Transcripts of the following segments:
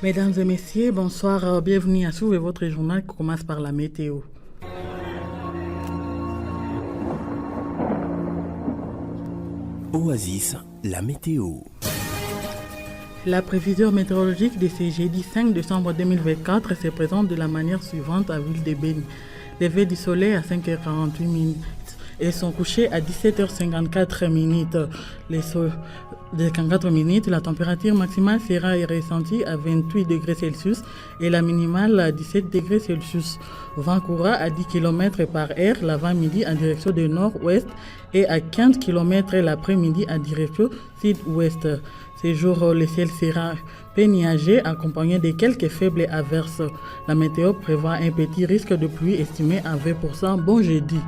Mesdames et messieurs, bonsoir, bienvenue à suivre votre journal qui commence par la météo. Oasis, la météo. La prévision météorologique de ce jeudi 5 décembre 2024 se présente de la manière suivante à Ville de Béni. Levé du soleil à 5h48 minutes et son coucher à 17h54 minutes. De 54 minutes, la température maximale sera ressentie à 28 degrés Celsius et la minimale à 17 degrés Celsius. Vent courant à 10 km par heure l'avant-midi en direction de nord-ouest et à 15 km l'après-midi en direction sud-ouest. Ces jours, le ciel sera péniagé accompagné de quelques faibles averses. La météo prévoit un petit risque de pluie estimé à 20%. Bon jeudi.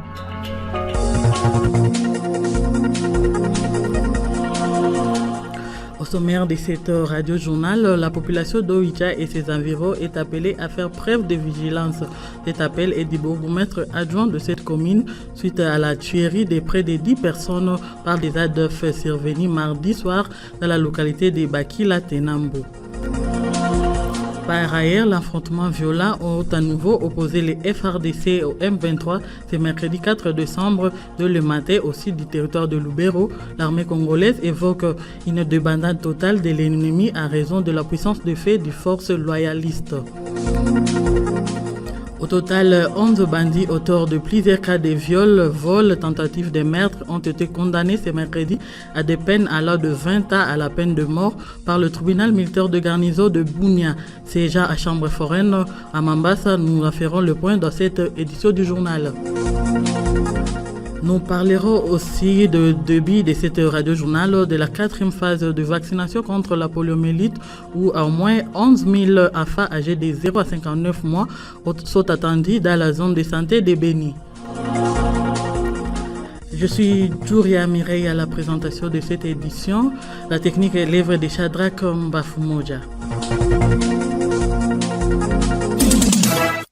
Au sommaire de cette radio-journal, la population d'Oicha et ses environs est appelée à faire preuve de vigilance. Cet appel est du bourgmestre adjoint de cette commune suite à la tuerie de près de 10 personnes par des ADF survenus mardi soir dans la localité de Bakila-Tenambo. Par ailleurs, l'affrontement violent ont à nouveau opposé les FRDC au M23 ce mercredi 4 décembre de le matin au sud du territoire de Lubero. L'armée congolaise évoque une débandade totale de l'ennemi à raison de la puissance de fait des forces loyalistes. Au total, 11 bandits auteurs de plusieurs cas de viol, vol, tentatives de meurtre ont été condamnés ce mercredi à des peines allant de 20 ans à la peine de mort par le tribunal militaire de garnison de Bunia. C'est à Chambre foraine à Mambasa. Nous ferons le point dans cette édition du journal. Nous parlerons aussi de début de cette radio-journal de la 4e phase de vaccination contre la poliomyélite où au moins 11 000 enfants âgés de 0 à 59 mois sont attendus dans la zone de santé de Béni. Je suis Juria Mireille à la présentation de cette édition. La technique est l'œuvre de Shadrach Mbafumoja.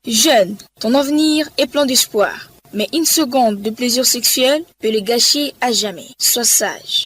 Jeune, ton avenir est plein d'espoir. Mais une seconde de plaisir sexuel peut le gâcher à jamais. Sois sage.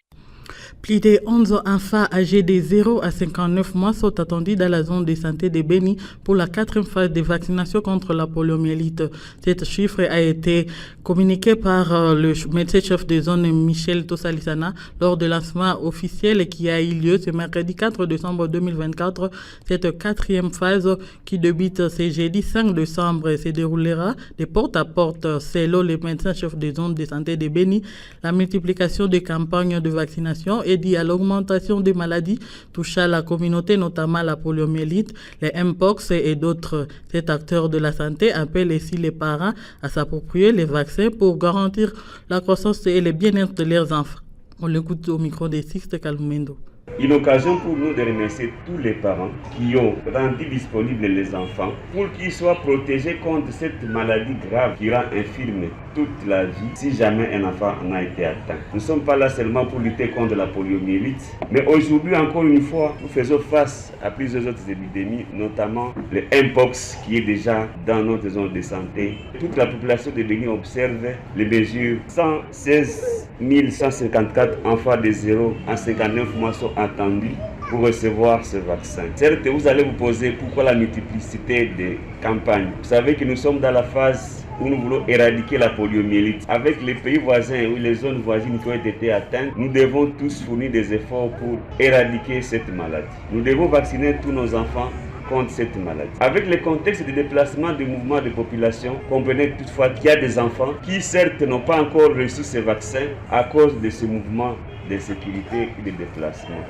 Plus de 11 enfants âgés de 0 à 59 mois sont attendus dans la zone de santé de Béni pour la 4e phase de vaccination contre la poliomyélite. Cet chiffre a été communiqué par le médecin-chef de zone Michel Tossalisana lors de lancement officiel qui a eu lieu ce mercredi 4 décembre 2024. Cette 4e phase qui débute ce jeudi 5 décembre se déroulera de porte à porte selon le médecin-chef de zone de santé de Béni. La multiplication des campagnes de vaccination est dit à l'augmentation des maladies touchant la communauté, notamment la poliomyélite, les Mpox et d'autres. Cet acteur de la santé appelle ici les parents à s'approprier les vaccins pour garantir la croissance et le bien-être de leurs enfants. On l'écoute au micro de Sixte Kalumendo. Une occasion pour nous de remercier tous les parents qui ont rendu disponibles les enfants pour qu'ils soient protégés contre cette maladie grave qui rend infirme toute la vie si jamais un enfant en a été atteint. Nous ne sommes pas là seulement pour lutter contre la poliomyélite, mais aujourd'hui encore une fois, nous faisons face à plusieurs autres épidémies, notamment le Mpox qui est déjà dans notre zone de santé. Toute la population de Béni observe les mesures. 116 154 enfants de 0 à 59 mois sont attendus pour recevoir ce vaccin. Certes, vous allez vous poser pourquoi la multiplicité des campagnes. Vous savez que nous sommes dans la phase où nous voulons éradiquer la poliomyélite. Avec les pays voisins ou les zones voisines qui ont été atteintes, nous devons tous fournir des efforts pour éradiquer cette maladie. Nous devons vacciner tous nos enfants contre cette maladie. Avec le contexte de déplacement de mouvements de population, comprenez toutefois qu'il y a des enfants qui certes n'ont pas encore reçu ces vaccins à cause de ce mouvement de sécurité et de déplacement.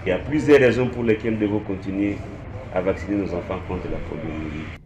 Il y a plusieurs raisons pour lesquelles nous devons continuer à vacciner nos enfants contre la poliomyélite.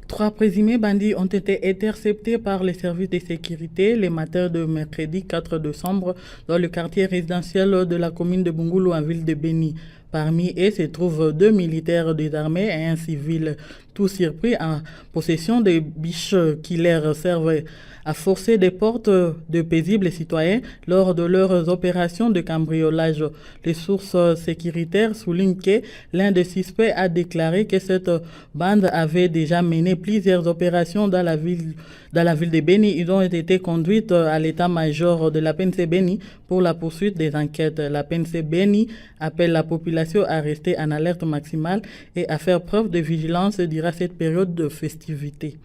3 présumés bandits ont été interceptés par les services de sécurité le matin de mercredi 4 décembre dans le quartier résidentiel de la commune de Bungulu en ville de Béni. Parmi eux se trouvent 2 militaires désarmés et un civil. tout surpris en possession de biches qui leur servent à forcer des portes de paisibles citoyens lors de leurs opérations de cambriolage. Les sources sécuritaires soulignent que l'un des suspects a déclaré que cette bande avait déjà mené plusieurs opérations dans la ville de Beni. Ils ont été conduites à l'état-major de la PNC Beni pour la poursuite des enquêtes. La PNC Beni appelle la population à rester en alerte maximale et à faire preuve de vigilance durant cette période de festivité.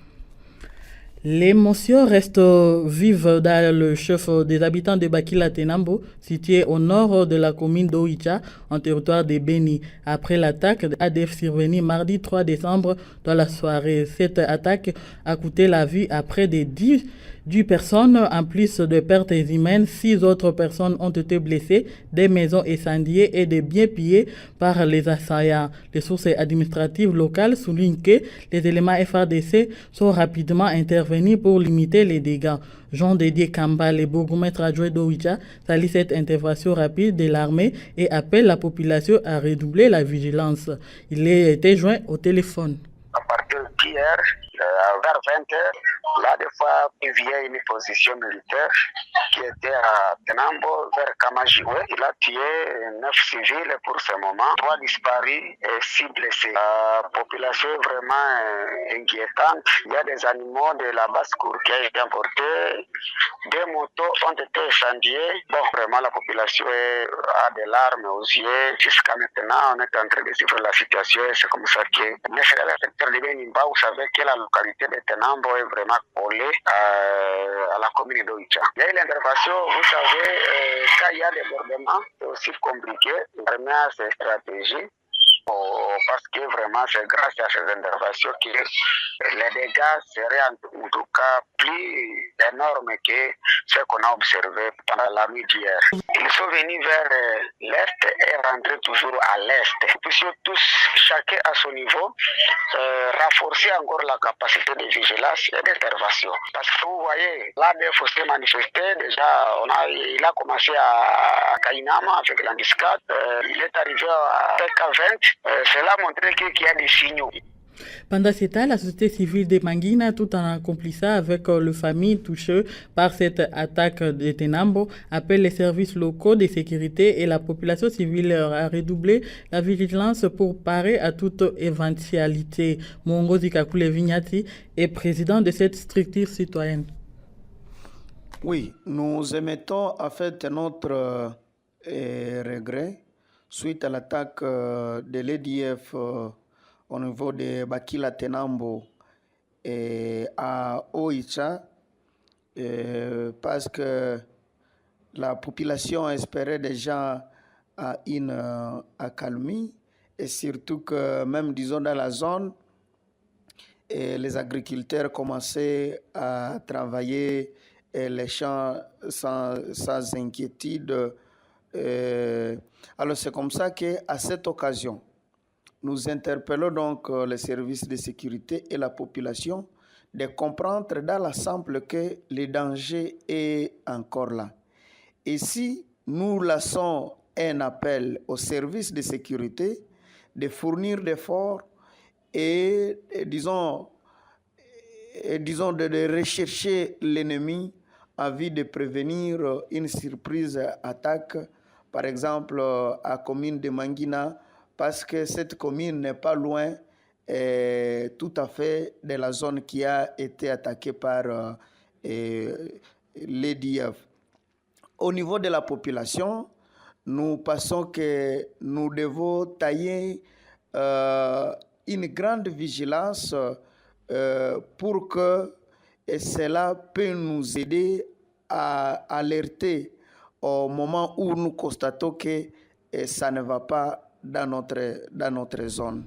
L'émotion reste vive dans le chef des habitants de Bakila Tenambo, situé au nord de la commune d'Oicha, en territoire de Beni, après l'attaque d'ADF survenue mardi 3 décembre dans la soirée. Cette attaque a coûté la vie à près de 10 personnes, en plus de pertes humaines. 6 autres personnes ont été blessées, des maisons incendiées et des biens pillés par les assaillants. Les sources administratives locales soulignent que les éléments FARDC sont rapidement intervenus pour limiter les dégâts. Jean Dédié Kamba, le bourgmestre adjoint d'Oicha, salue cette intervention rapide de l'armée et appelle la population à redoubler la vigilance. Il a été joint au téléphone. À partir d'hier, vers 20h, là, des fois, il y a une position militaire qui était à Tenambo, vers Kamajoué. Il a tué 9 civils pour ce moment, 3 disparus et 6 blessés. La population est vraiment inquiétante. Il y a des animaux de la basse-cour qui ont été importés. Des motos ont été incendiées. Bon, vraiment, la population a des larmes aux yeux. Jusqu'à maintenant, on est en train de suivre la situation. C'est comme ça que le secteur de Benimba, vous savez que la localité de Tenambo est vraiment collée à la commune d'Oicha. Il y a eu l'intervention, vous savez, quand il y a des débordements, c'est aussi compliqué. Vraiment, c'est stratégie. Parce que vraiment, c'est grâce à ces interventions que les dégâts seraient en tout cas plus énormes que ce qu'on a observé pendant la nuit d'hier. Ils sont venus vers l'est et rentrés toujours à l'est. Puissions tous, chacun à son niveau, renforcer encore la capacité de vigilance et d'intervention. Parce que vous voyez, l'ADF s'est manifesté, déjà il a commencé à Kainama avec l'ambuscade, il est arrivé à PK20. Cela montrait qu'il y a des signaux. Pendant ce temps, la société civile de Mangina, tout en accomplissant avec les familles touchées par cette attaque de Tenambo, appelle les services locaux de sécurité et la population civile à redoubler la vigilance pour parer à toute éventualité. Mongozi Kakule Vignati est président de cette structure citoyenne. Oui, nous émettons en fait notre regret suite à l'attaque de l'EDF au niveau de Bakila Tenambo et à Oicha, parce que la population espérait déjà une accalmie, et surtout que même, disons, dans la zone, les agriculteurs commençaient à travailler les champs sans inquiétude. Alors c'est comme ça qu'à cette occasion, nous interpellons donc les services de sécurité et la population de comprendre dans l'ensemble que le danger est encore là. Et si nous lançons un appel aux services de sécurité de fournir des efforts et disons de rechercher l'ennemi en vue de prévenir une surprise attaque, par exemple à la commune de Mangina, parce que cette commune n'est pas loin tout à fait de la zone qui a été attaquée par l'EDF. Au niveau de la population, nous pensons que nous devons tailler une grande vigilance pour que cela peut nous aider à alerter au moment où nous constatons que ça ne va pas dans notre zone.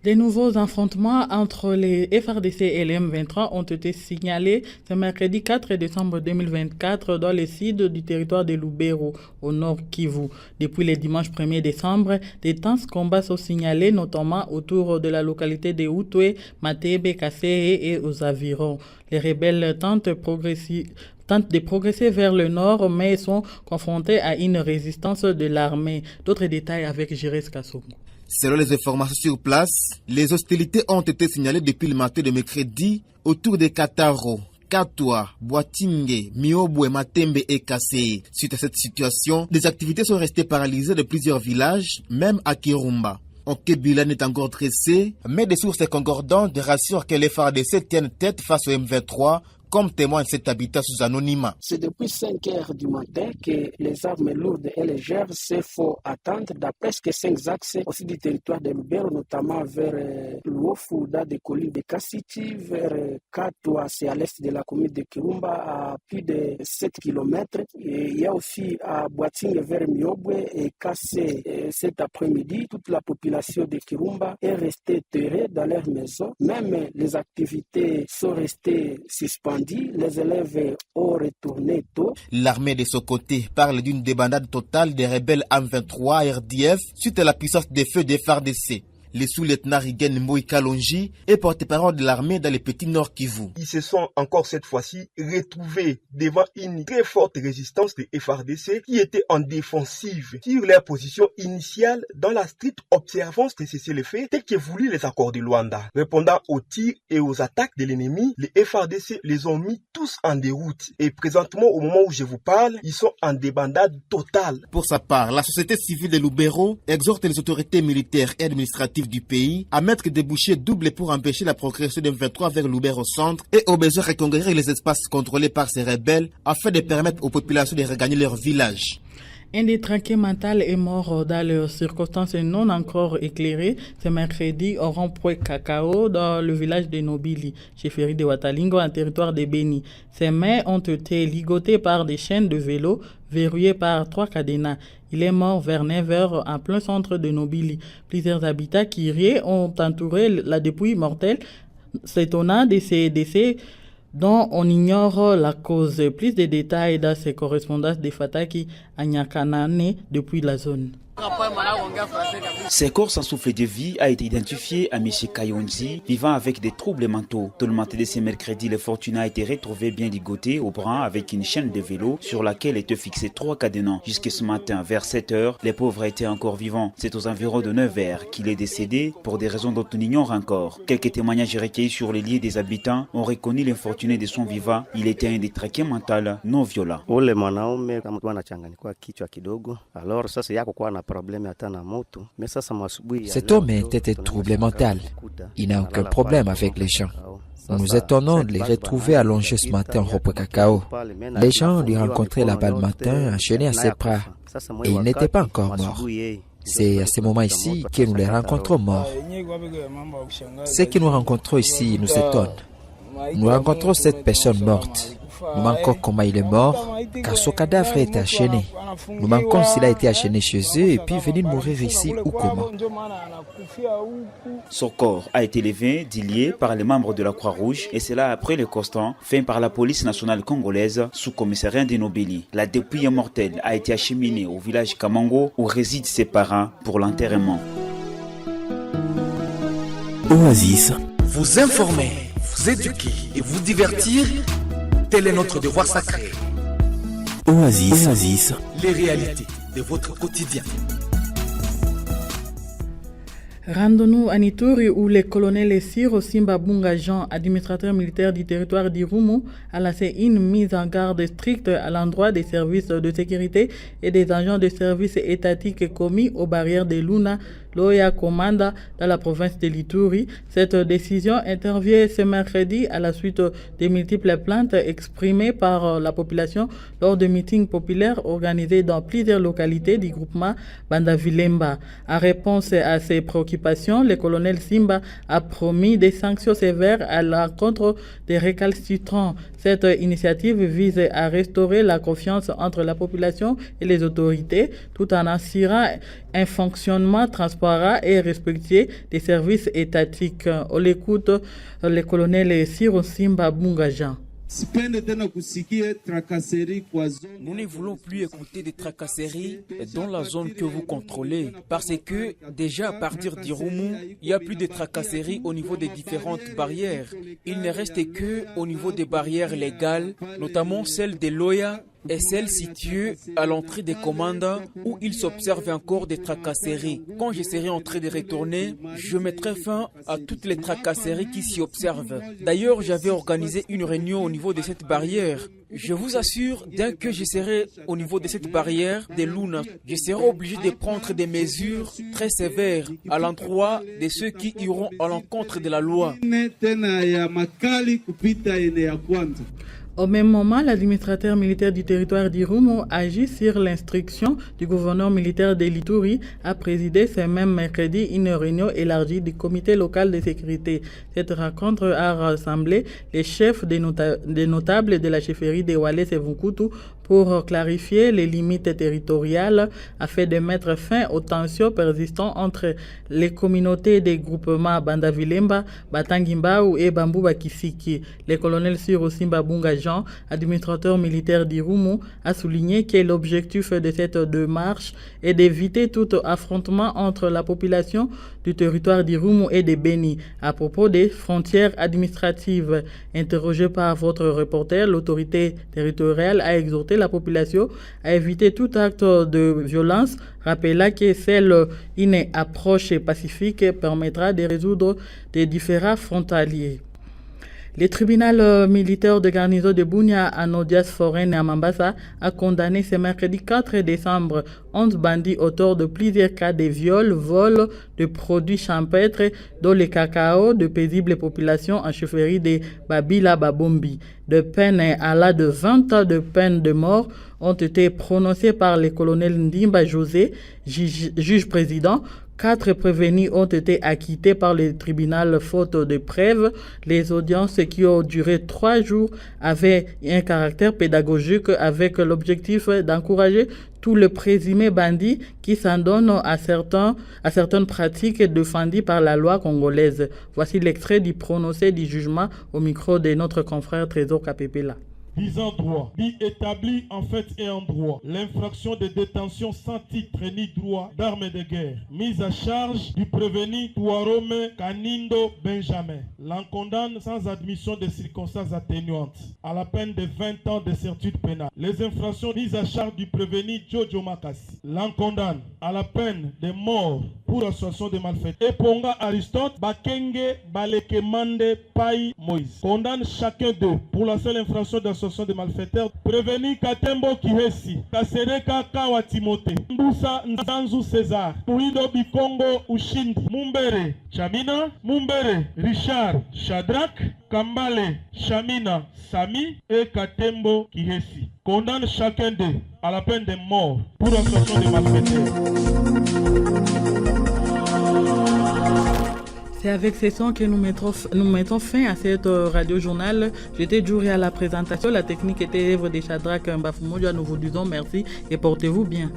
Des nouveaux affrontements entre les FARDC et les M23 ont été signalés ce mercredi 4 décembre 2024 dans le sud du territoire de Lubero, au nord Kivu. Depuis le dimanche 1er décembre, des tenses combats sont signalés, notamment autour de la localité de Outoué, Matebe, Kassé et aux environs. Les rebelles tentent de progresser vers le nord, mais sont confrontés à une résistance de l'armée. D'autres détails avec Jérès Kassongo. Selon les informations sur place, les hostilités ont été signalées depuis le matin de mercredi autour de Kataro, Katwa, Boatingue, Miobwe, Matembe et Kassé. Suite à cette situation, des activités sont restées paralysées de plusieurs villages, même à Kirumba. Aucun bilan n'est encore dressé, mais des sources concordantes rassurent que les FARDC tiennent tête face au M23, comme témoigne cet habitat sous anonymat. C'est depuis 5 heures du matin que les armes lourdes et légères se font attendre dans presque 5 axes aussi du territoire de Lubero, notamment vers Luofu, dans des collines de Kassiti, vers Katwa, c'est à l'est de la commune de Kirumba, à plus de 7 km. Et il y a aussi à Boatingue vers Miobwe et Kassé. Cet après-midi, toute la population de Kirumba est restée terrée dans leur maison. Même les activités sont restées suspendues. Les élèves ont retourné tôt. L'armée de son côté parle d'une débandade totale des rebelles M23 RDF suite à la puissance des feux des FARDC. Le sous-lieutenant Rigen Mboui Kalonji est porte-parole de l'armée dans les petits Nord Kivu. Ils se sont encore cette fois-ci retrouvés devant une très forte résistance des FARDC qui était en défensive sur leur position initiale dans la stricte observance de cessez-le-feu tel que voulu les accords de Luanda. Répondant aux tirs et aux attaques de l'ennemi, les FARDC les ont mis tous en déroute. Et présentement, au moment où je vous parle, ils sont en débandade totale. Pour sa part, la société civile de Lubero exhorte les autorités militaires et administratives du pays à mettre des bouchées doubles pour empêcher la progression des M23 vers Lubero centre et au besoin reconquérir les espaces contrôlés par ces rebelles afin de permettre aux populations de regagner leur village. Un détraqué mental est mort dans les circonstances non encore éclairées ce mercredi au rond-point Cacao dans le village de Nobili, chefferie de Watalingo, en territoire de Beni. Ses mains ont été ligotées par des chaînes de vélo verrouillées par 3 cadenas. Il est mort vers 9h en plein centre de Nobili. Plusieurs habitants qui riaient ont entouré la dépouille mortelle, s'étonnant de ces décès dont on ignore la cause. Plus de détails dans ces correspondances de Fataki à Nyakanane depuis la zone. Ses corps sans souffle de vie a été identifié à M. Kayonzi, vivant avec des troubles mentaux. Tout le matin de ce mercredi, le fortuné a été retrouvé bien ligoté au bras avec une chaîne de vélo sur laquelle étaient fixés 3 cadenas. Jusque ce matin, vers 7h, les pauvres étaient encore vivants. C'est aux environs de 9h qu'il est décédé pour des raisons dont on ignore encore. Quelques témoignages recueillis sur les lieux des habitants ont reconnu l'infortuné de son vivant. Il était un détraqué mental non violent. Cet homme était troublé mental. Il n'a aucun problème avec les gens. Nous nous étonnons de les retrouver allongés ce matin au rond-point Cacao. Les gens lui rencontraient là-bas le matin, enchaînés à ses bras. Et il n'était pas encore mort. C'est à ce moment ici que nous les rencontrons morts. Ce que nous rencontrons ici nous étonne. Nous rencontrons cette personne morte. Nous manquons comment il est mort, car son cadavre était enchaîné. Nous manquons s'il a été enchaîné chez eux et puis venu mourir ici ou comment. Son corps a été levé, lié par les membres de la Croix-Rouge et cela après le constat fait par la police nationale congolaise sous commissariat de Nobili. La dépouille mortelle a été acheminée au village Kamango où résident ses parents pour l'enterrement. Oasis, vous informer, vous éduquer et vous divertir. Tel est notre devoir sacré. Oasis, les réalités de votre quotidien. Rendons-nous à Ituri où le colonel Siro Simba Bunga Jean, administrateur militaire du territoire d'Irumu, a lancé une mise en garde stricte à l'endroit des services de sécurité et des agents de services étatiques commis aux barrières de Luna, Loya Komanda dans la province de l'Ituri. Cette décision intervient ce mercredi à la suite des multiples plaintes exprimées par la population lors de meetings populaires organisés dans plusieurs localités du groupement Bandavilemba. En réponse à ces préoccupations, le colonel Simba a promis des sanctions sévères à l'encontre des récalcitrants. Cette initiative vise à restaurer la confiance entre la population et les autorités tout en assurant un fonctionnement transparent et respectueux des services étatiques. On l'écoute, le colonel Siro Simba Bungajan. Nous ne voulons plus écouter des tracasseries dans la zone que vous contrôlez parce que déjà à partir d'Irumu, il n'y a plus de tracasseries au niveau des différentes barrières. Il ne reste que au niveau des barrières légales, notamment celle de Loya est celle située à l'entrée des commandes où il s'observe encore des tracasseries. Quand je serai en train de retourner, je mettrai fin à toutes les tracasseries qui s'y observent. D'ailleurs, j'avais organisé une réunion au niveau de cette barrière. Je vous assure, dès que je serai au niveau de cette barrière des Lunas, je serai obligé de prendre des mesures très sévères à l'endroit de ceux qui iront à l'encontre de la loi. Au même moment, l'administrateur militaire du territoire d'Irumu agit sur l'instruction du gouverneur militaire de l'Ituri a présidé ce même mercredi une réunion élargie du comité local de sécurité. Cette rencontre a rassemblé les chefs des notables de la chefferie de Wallis et Vukutu pour clarifier les limites territoriales afin de mettre fin aux tensions persistantes entre les communautés des groupements Bandavilemba, Batangimbau et Bambuba Kisiki. Le colonel Siro Simba Bunga Jean, administrateur militaire d'Irumu, a souligné que l'objectif de cette démarche est d'éviter tout affrontement entre la population du territoire d'Irumu et de Beni. À propos des frontières administratives, interrogé par votre reporter, l'autorité territoriale a exhorté la population à éviter tout acte de violence, rappelant que seule une approche pacifique permettra de résoudre des différends frontaliers. Le tribunal militaire de garnison de Bunia en audience foraine à Mambasa a condamné ce mercredi 4 décembre 11 bandits auteurs de plusieurs cas de viols, vols de produits champêtres, dont le cacao de paisibles populations en chefferie de Babila Babombi. De peine à la de 20 ans de peine de mort ont été prononcées par le colonel Ndimba José, juge président. 4 prévenus ont été acquittés par le tribunal faute de preuves. Les audiences qui ont duré 3 jours avaient un caractère pédagogique avec l'objectif d'encourager tous les présumés bandits qui s'en donnent à certaines pratiques défendues par la loi congolaise. Voici l'extrait du prononcé du jugement au micro de notre confrère Trésor Kapepela. Disant droit, dit établi en fait et en droit l'infraction de détention sans titre ni droit d'armes de guerre, mise à charge du prévenu Touarome Kanindo Benjamin, l'en condamne sans admission de circonstances atténuantes à la peine de 20 ans de certitude pénale. Les infractions mises à charge du prévenu Jojo Makasi, l'en condamne à la peine de mort pour association de malfaiteurs. Et Ponga Aristote, Bakenge Balekemande Pai Moïse, condamne chacun d'eux pour la seule infraction d'association de malfaiteurs. Prévenu Katembo Kihesi, Kasereka Kawa Timote, Mbusa Nzanzu César, Muhindo Bikongo Ushindi, Mumbere Chamina, Mumbere Richard Shadrach, Kambale Chamina Sami et Katembo Kihesi. Condamne chacun d'eux à la peine de mort pour association de malfaiteurs. C'est avec ces sons que nous mettons fin à cette radio-journal. J'étais Djouri à la présentation. La technique était œuvre de Shadrach Mbafumoja. Nous vous disons merci et portez-vous bien.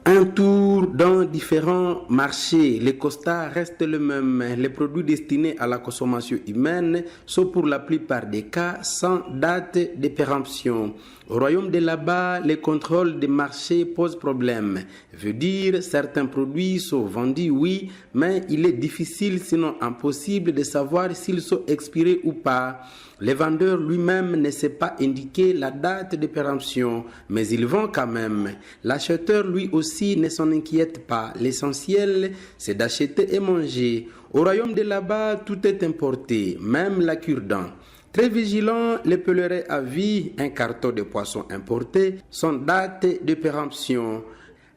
Un tour dans différents marchés, les constats restent le même. Les produits destinés à la consommation humaine sont pour la plupart des cas sans date de péremption. Au royaume de là-bas, les contrôles des marchés posent problème. Veut dire, certains produits sont vendus, oui, mais il est difficile, sinon impossible, de savoir s'ils sont expirés ou pas. Le vendeur lui-même ne sait pas indiquer la date de péremption, mais il vend quand même. L'acheteur lui aussi ne s'en inquiète pas. L'essentiel, c'est d'acheter et manger. Au royaume de là-bas, tout est importé, même la cure-dent. Très vigilant, les pèlerins à vie, un carton de poissons importés, sans date de péremption.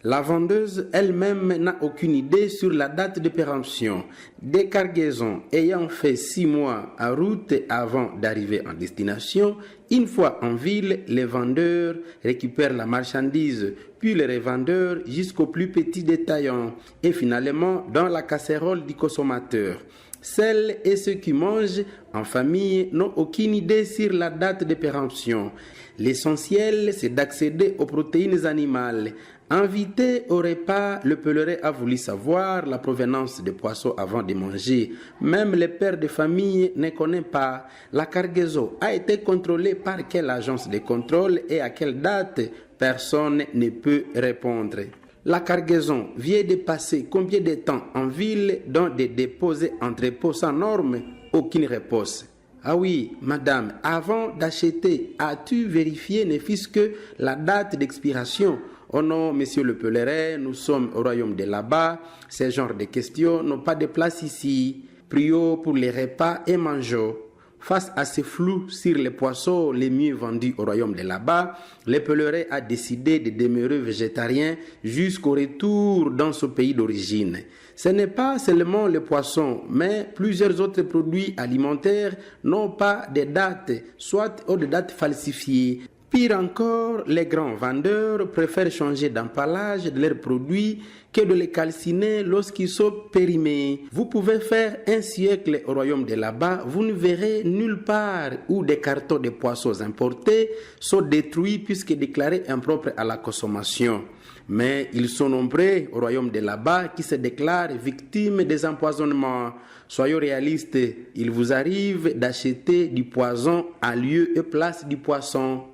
La vendeuse elle-même n'a aucune idée sur la date de péremption. Des cargaisons ayant fait 6 mois en route avant d'arriver en destination, une fois en ville, les vendeurs récupèrent la marchandise, puis les revendeurs jusqu'au plus petit détaillant, et finalement dans la casserole du consommateur. Celles et ceux qui mangent en famille n'ont aucune idée sur la date de péremption. L'essentiel, c'est d'accéder aux protéines animales. Invité au repas, le pèlerin a voulu savoir la provenance des poissons avant de manger. Même les pères de famille ne connaissent pas. La cargaison a été contrôlée par quelle agence de contrôle et à quelle date? Personne ne peut répondre. La cargaison vient de passer combien de temps en ville dans des dépôts et entrepôts sans normes? Aucune réponse. Ah oui, madame, avant d'acheter, as-tu vérifié ne fût-ce que la date d'expiration? Oh non, monsieur le pèlerin, nous sommes au royaume de là-bas. Ces genres de questions n'ont pas de place ici. Prions pour les repas et mangeons. Face à ce flou sur les poissons les mieux vendus au royaume de là-bas, le pèlerin a décidé de demeurer végétarien jusqu'au retour dans son pays d'origine. Ce n'est pas seulement le poisson, mais plusieurs autres produits alimentaires n'ont pas de date, soit ont des dates falsifiées. Pire encore, les grands vendeurs préfèrent changer d'emballage de leurs produits que de les calciner lorsqu'ils sont périmés. Vous pouvez faire un siècle au royaume de là-bas, vous ne verrez nulle part où des cartons de poissons importés sont détruits puisque déclarés impropres à la consommation. Mais ils sont nombreux au royaume de là-bas qui se déclarent victimes des empoisonnements. Soyons réalistes, il vous arrive d'acheter du poison à lieu et place du poisson.